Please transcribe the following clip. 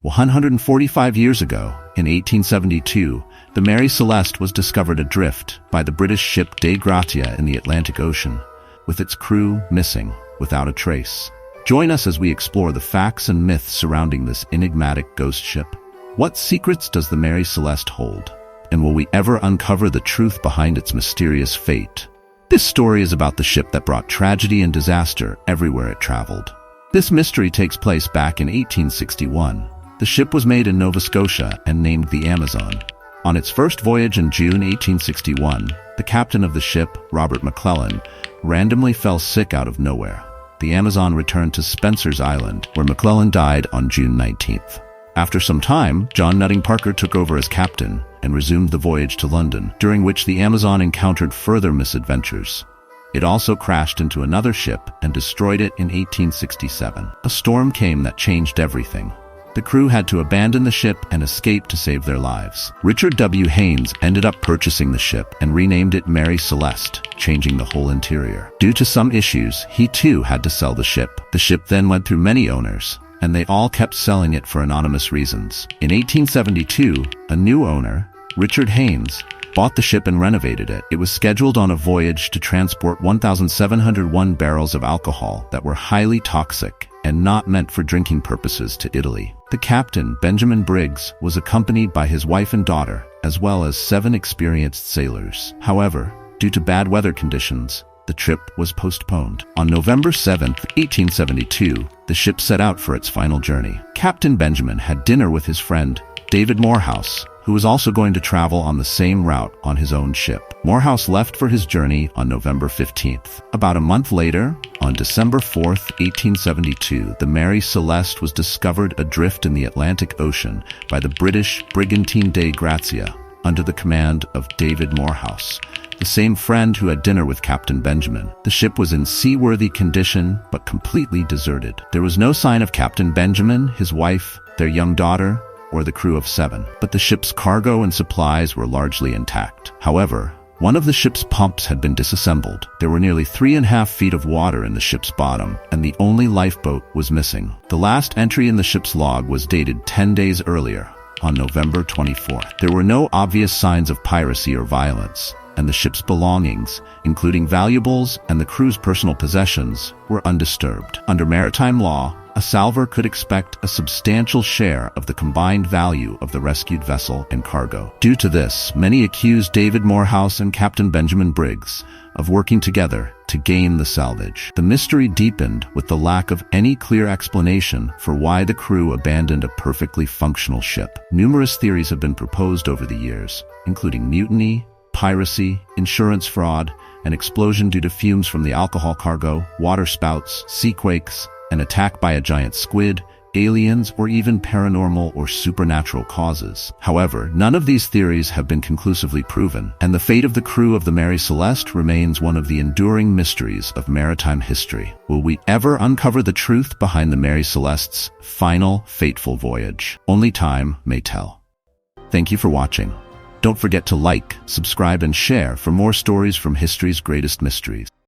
145 years ago, in 1872, the Mary Celeste was discovered adrift by the British ship Dei Gratia in the Atlantic Ocean, with its crew missing without a trace. Join us as we explore the facts and myths surrounding this enigmatic ghost ship. What secrets does the Mary Celeste hold? And will we ever uncover the truth behind its mysterious fate? This story is about the ship that brought tragedy and disaster everywhere it traveled. This mystery takes place back in 1861. The ship was made in Nova Scotia and named the Amazon. On its first voyage in June 1861, the captain of the ship, Robert McClellan, randomly fell sick out of nowhere. The Amazon returned to Spencer's Island, where McClellan died on June 19th. After some time, John Nutting Parker took over as captain and resumed the voyage to London, during which the Amazon encountered further misadventures. It also crashed into another ship and destroyed it in 1867. A storm came that changed everything. The crew had to abandon the ship and escape to save their lives. Richard W. Haynes ended up purchasing the ship and renamed it Mary Celeste, changing the whole interior. Due to some issues, he too had to sell the ship. The ship then went through many owners, and they all kept selling it for anonymous reasons. In 1872, a new owner, Richard Haynes, bought the ship and renovated it. It was scheduled on a voyage to transport 1,701 barrels of alcohol that were highly toxic and not meant for drinking purposes to Italy. The captain, Benjamin Briggs, was accompanied by his wife and daughter, as well as 7 experienced sailors. However, due to bad weather conditions, the trip was postponed. On November 7, 1872, the ship set out for its final journey. Captain Benjamin had dinner with his friend, David Morehouse, who was also going to travel on the same route on his own ship. Morehouse left for his journey on November 15th. About a month later, on December 4th, 1872, the Mary Celeste was discovered adrift in the Atlantic Ocean by the British brigantine Dei Gratia, under the command of David Morehouse, the same friend who had dinner with Captain Benjamin. The ship was in seaworthy condition, but completely deserted. There was no sign of Captain Benjamin, his wife, their young daughter, or the crew of 7, but the ship's cargo and supplies were largely intact. However, one of the ship's pumps had been disassembled. There were nearly 3.5 feet of water in the ship's bottom, and the only lifeboat was missing. The last entry in the ship's log was dated 10 days earlier, on November 24th. There were no obvious signs of piracy or violence, and the ship's belongings, including valuables and the crew's personal possessions, were undisturbed. Under maritime law, a salvor could expect a substantial share of the combined value of the rescued vessel and cargo. Due to this, many accused David Morehouse and Captain Benjamin Briggs of working together to gain the salvage. The mystery deepened with the lack of any clear explanation for why the crew abandoned a perfectly functional ship. Numerous theories have been proposed over the years, including mutiny, piracy, insurance fraud, an explosion due to fumes from the alcohol cargo, water spouts, seaquakes, an attack by a giant squid, aliens, or even paranormal or supernatural causes. However, none of these theories have been conclusively proven, and the fate of the crew of the Mary Celeste remains one of the enduring mysteries of maritime history. Will we ever uncover the truth behind the Mary Celeste's final, fateful voyage? Only time may tell. Thank you for watching. Don't forget to like, subscribe, and share for more stories from history's greatest mysteries.